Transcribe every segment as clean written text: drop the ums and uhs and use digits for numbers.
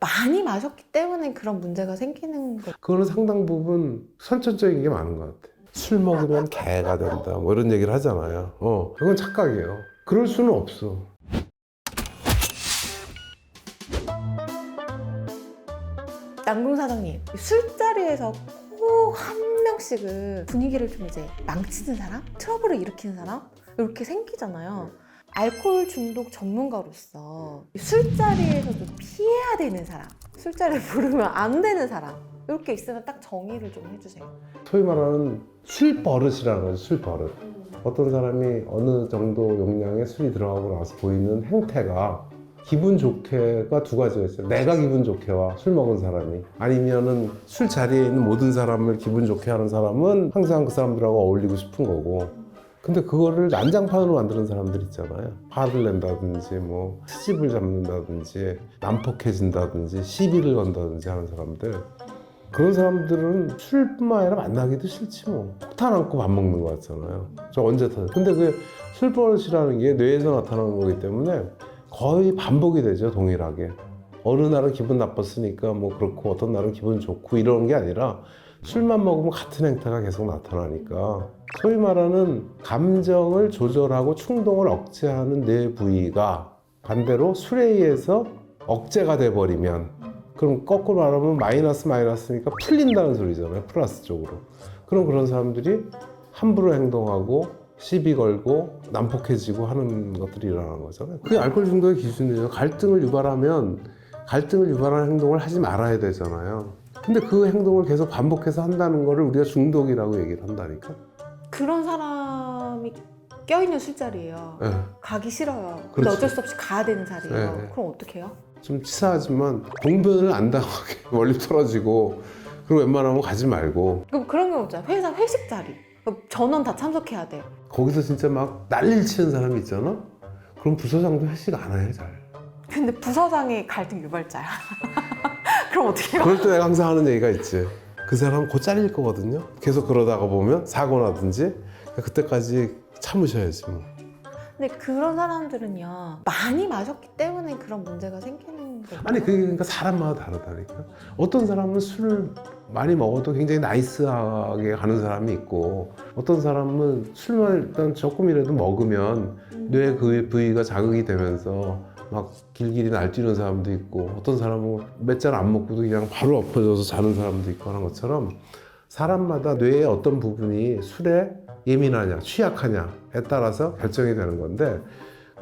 많이 마셨기 때문에 그런 문제가 생기는 거. 그거는 상당 부분 선천적인 게 많은 것 같아. 술 먹으면 개가 된다 뭐 이런 얘기를 하잖아요. 그건 착각이에요. 그럴 수는 없어. 남궁 사장님, 술자리에서 꼭 한 명씩은 분위기를 좀 이제 망치는 사람? 트러블을 일으키는 사람? 이렇게 생기잖아요. 알코올 중독 전문가로서 술자리에서도 피해야 되는 사람, 술자리를 부르면 안 되는 사람, 이렇게 있으면 딱 정의를 좀 해주세요. 소위 말하는 술 버릇이라는 거죠. 술 버릇. 어떤 사람이 어느 정도 용량의 술이 들어가고 나서 보이는 행태가 기분 좋게가 두 가지가 있어요. 내가 기분 좋게와 술 먹은 사람이, 아니면은 술 자리에 있는 모든 사람을 기분 좋게 하는 사람은 항상 그 사람들하고 어울리고 싶은 거고, 근데 그거를 난장판으로 만드는 사람들 있잖아요. 화를 낸다든지 뭐 트집을 잡는다든지 난폭해진다든지 시비를 건다든지 하는 사람들, 그런 사람들은 술뿐만 아니라 만나기도 싫지 뭐. 폭탄 안고 밥 먹는 거 같잖아요. 저 언제 터져. 근데 그 술버릇이라는 게 뇌에서 나타나는 거기 때문에 거의 반복이 되죠. 동일하게. 어느 날은 기분 나빴으니까 뭐 그렇고, 어떤 날은 기분 좋고, 이런 게 아니라 술만 먹으면 같은 행태가 계속 나타나니까, 소위 말하는 감정을 조절하고 충동을 억제하는 뇌 부위가 반대로 술에 의해서 억제가 돼버리면, 그럼 거꾸로 말하면 마이너스니까 풀린다는 소리잖아요. 플러스 쪽으로. 그럼 그런 사람들이 함부로 행동하고 시비 걸고 난폭해지고 하는 것들이 일어나는 거잖아요. 그게 알코올 중독의 기준이에요. 갈등을 유발하면 갈등을 유발하는 행동을 하지 말아야 되잖아요. 근데 그 행동을 계속 반복해서 한다는 거를 우리가 중독이라고 얘기를 한다니까. 그런 사람이 껴있는 술자리예요. 네. 가기 싫어요. 근데 그렇지. 어쩔 수 없이 가야 되는 자리예요. 네. 그럼 어떻게 해요? 좀 치사하지만 봉변을 안 당하게 멀리 떨어지고, 그리고 웬만하면 가지 말고. 그럼 그런 경우 있잖아요. 회사 회식 자리. 그럼 전원 다 참석해야 돼. 거기서 진짜 막 난리를 치는 사람이 있잖아? 그럼 부서장도 회식 안 해, 잘. 근데 부서장이 갈등 유발자야. 그럼 어떻게 해요? 그럴 때 내가 항상 하는 얘기가 있지. 그 사람 곧 잘릴 거거든요. 계속 그러다가 보면 사고 나든지, 그때까지 참으셔야지 뭐. 근데 그런 사람들은요, 많이 마셨기 때문에 그런 문제가 생기는 거예요. 아니 그게 그러니까 사람마다 다르다니까. 어떤 사람은 술을 많이 먹어도 굉장히 나이스하게 가는 사람이 있고, 어떤 사람은 술만 일단 조금이라도 먹으면 뇌 그 부위가 자극이 되면서 막 길길이 날뛰는 사람도 있고, 어떤 사람은 몇 잔 안 먹고도 그냥 바로 엎어져서 자는 사람도 있고 하는 것처럼, 사람마다 뇌의 어떤 부분이 술에 예민하냐 취약하냐에 따라서 결정이 되는 건데,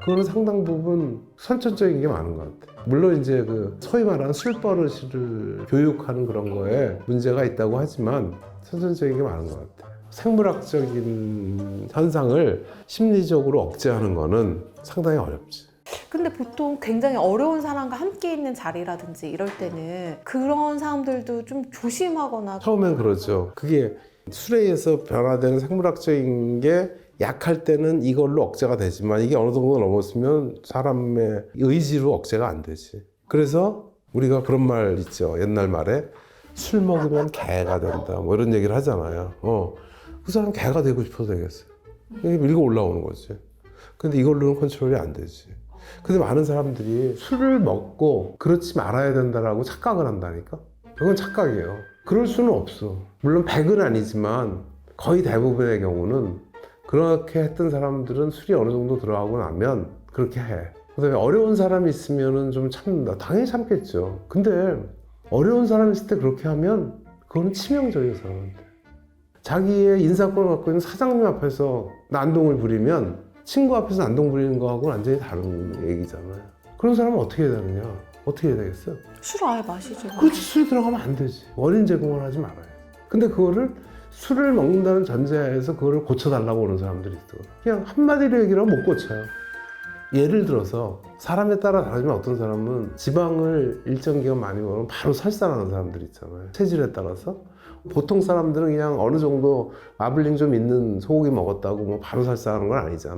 그거는 상당 부분 선천적인 게 많은 것 같아요. 물론 이제 그 소위 말하는 술버릇을 교육하는 그런 거에 문제가 있다고 하지만 선천적인 게 많은 것 같아요. 생물학적인 현상을 심리적으로 억제하는 거는 상당히 어렵지. 근데 보통 굉장히 어려운 사람과 함께 있는 자리라든지 이럴 때는 그런 사람들도 좀 조심하거나. 처음엔 그러죠. 그게 술에 의해서 변화되는 생물학적인 게 약할 때는 이걸로 억제가 되지만, 이게 어느 정도 넘었으면 사람의 의지로 억제가 안 되지. 그래서 우리가 그런 말 있죠. 옛날 말에 술 먹으면 개가 된다 뭐 이런 얘기를 하잖아요. 그 사람 개가 되고 싶어서 되겠어요. 이게 밀고 올라오는 거지. 근데 이걸로는 컨트롤이 안 되지. 근데 많은 사람들이 술을 먹고 그렇지 말아야 된다라고 착각을 한다니까. 그건 착각이에요. 그럴 수는 없어. 물론 100은 아니지만 거의 대부분의 경우는 그렇게 했던 사람들은 술이 어느 정도 들어가고 나면 그렇게 해. 그다음에 어려운 사람이 있으면은 좀 참는다. 당연히 참겠죠. 근데 어려운 사람이 있을 때 그렇게 하면 그거는 치명적이에요, 사람한테. 자기의 인사권을 갖고 있는 사장님 앞에서 난동을 부리면 친구 앞에서 난동 부리는 거하고는 완전히 다른 얘기잖아요. 그런 사람은 어떻게 해야 되느냐? 어떻게 해야 되겠어? 술 아예 마시죠. 그렇지, 술이 들어가면 안 되지. 원인 제공을 하지 말아요. 근데 그거를 술을 먹는다는 전제하에서 그거를 고쳐달라고 오는 사람들이 있어. 그냥 한마디로 얘기를 하면 못 고쳐요. 예를 들어서 사람에 따라 다르지만, 어떤 사람은 지방을 일정 기간 많이 먹으면 바로 살살하는 사람들이 있잖아요. 체질에 따라서. 보통 사람들은 그냥 어느 정도 마블링 좀 있는 소고기 먹었다고 뭐 바로 살살하는 건 아니잖아.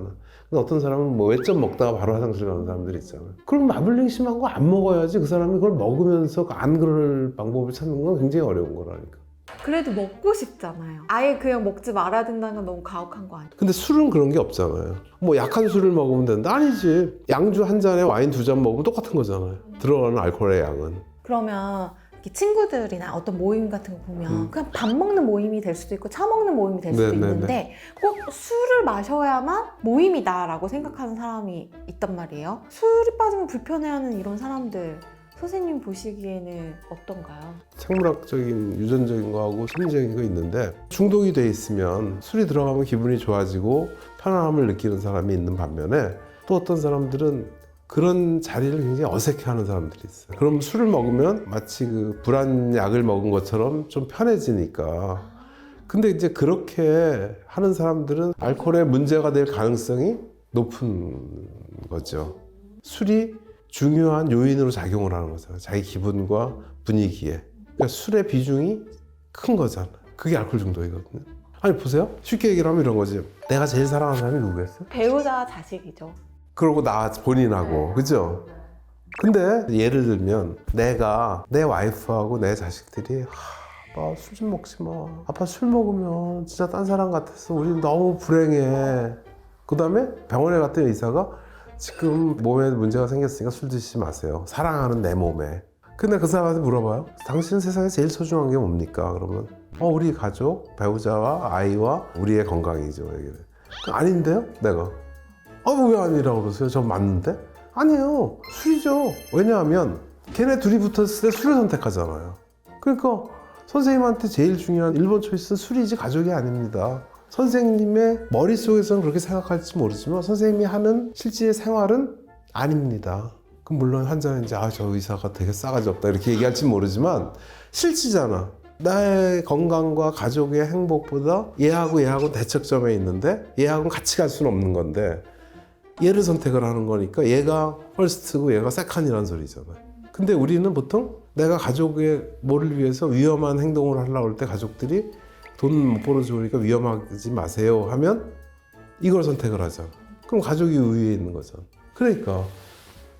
근데 어떤 사람은 뭐 외점 먹다가 바로 화장실 가는 사람들이 있잖아. 그럼 마블링 심한 거 안 먹어야지. 그 사람이 그걸 먹으면서 안 그럴 방법을 찾는 건 굉장히 어려운 거라니까. 그래도 먹고 싶잖아요. 아예 그냥 먹지 말아야 된다는 건 너무 가혹한 거 아니에요? 근데 술은 그런 게 없잖아요. 뭐 약한 술을 먹으면 된다? 아니지. 양주 한 잔에 와인 2잔 먹으면 똑같은 거잖아요. 들어가는 알코올의 양은. 그러면 이렇게 친구들이나 어떤 모임 같은 거 보면 그냥 밥 먹는 모임이 될 수도 있고 차 먹는 모임이 될 수도 네, 네, 있는데 꼭 술을 마셔야만 모임이다라고 생각하는 사람이 있단 말이에요. 술이 빠지면 불편해하는 이런 사람들 선생님 보시기에는 어떤가요? 생물학적인 유전적인 거하고 심리적인 거 있는데 중독이 돼 있으면 술이 들어가면 기분이 좋아지고 편안함을 느끼는 사람이 있는 반면에 또 어떤 사람들은 그런 자리를 굉장히 어색해하는 사람들이 있어요. 그럼 술을 먹으면 마치 그 불안 약을 먹은 것처럼 좀 편해지니까. 근데 이제 그렇게 하는 사람들은 알코올에 문제가 될 가능성이 높은 거죠. 술이 중요한 요인으로 작용을 하는 거잖아요. 자기 기분과 분위기에. 그러니까 술의 비중이 큰 거잖아요. 그게 알코올 중독이거든요. 아니 보세요. 쉽게 얘기를 하면 이런 거지. 내가 제일 사랑하는 사람이 누구겠어? 배우자 자식이죠. 그러고 나 본인하고 그죠? 근데 예를 들면 내가 내 와이프하고 내 자식들이 아빠 술 좀 먹지 마. 아빠 술 먹으면 진짜 딴 사람 같았어. 우리 너무 불행해. 그 다음에 병원에 갔더니 의사가 지금 몸에 문제가 생겼으니까 술 드시지 마세요. 사랑하는 내 몸에. 근데 그 사람한테 물어봐요. 당신은 세상에 제일 소중한 게 뭡니까? 그러면 우리 가족, 배우자와 아이와 우리의 건강이죠. 얘기를. 아닌데요? 내가. 왜 아니라고 그러세요? 저 맞는데? 아니에요. 술이죠. 왜냐하면 걔네 둘이 붙었을 때 술을 선택하잖아요. 그러니까 선생님한테 제일 중요한 1번 초이스는 술이지 가족이 아닙니다. 선생님의 머릿속에서는 그렇게 생각할지 모르지만 선생님이 하는 실제 생활은 아닙니다. 그럼 물론 환자는 이제 저 의사가 되게 싸가지 없다 이렇게 얘기할지 모르지만 실치잖아. 나의 건강과 가족의 행복보다 얘하고 대척점에 있는데 얘하고는 같이 갈 수는 없는 건데 얘를 선택을 하는 거니까 얘가 퍼스트고 얘가 세컨이라는 소리잖아요. 근데 우리는 보통 내가 가족의 뭐를 위해서 위험한 행동을 하려고 할 때 가족들이 돈 못 벌어 좋으니까 위험하지 마세요 하면 이걸 선택을 하잖아. 그럼 가족이 우위에 있는 거잖아. 그러니까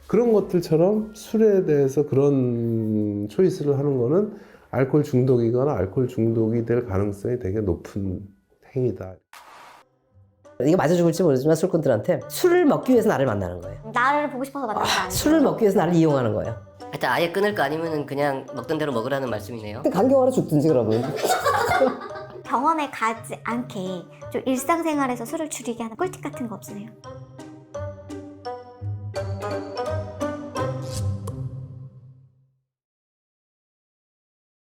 그런 것들처럼 술에 대해서 그런 초이스를 하는 거는 알코올 중독이거나 알코올 중독이 될 가능성이 되게 높은 행위다. 이게 맞아 죽을지 모르지만 술꾼들한테 술을 먹기 위해서 나를 만나는 거예요. 나를 보고 싶어서 만난 게 아니고 술을 먹기 위해서 나를 이용하는 거예요. 하여튼 아예 끊을까 아니면은 그냥 먹던 대로 먹으라는 말씀이네요. 간경화로 죽든지 그러면. 병원에 가지 않게 좀 일상생활에서 술을 줄이게 하는 꿀팁 같은 거 없으세요?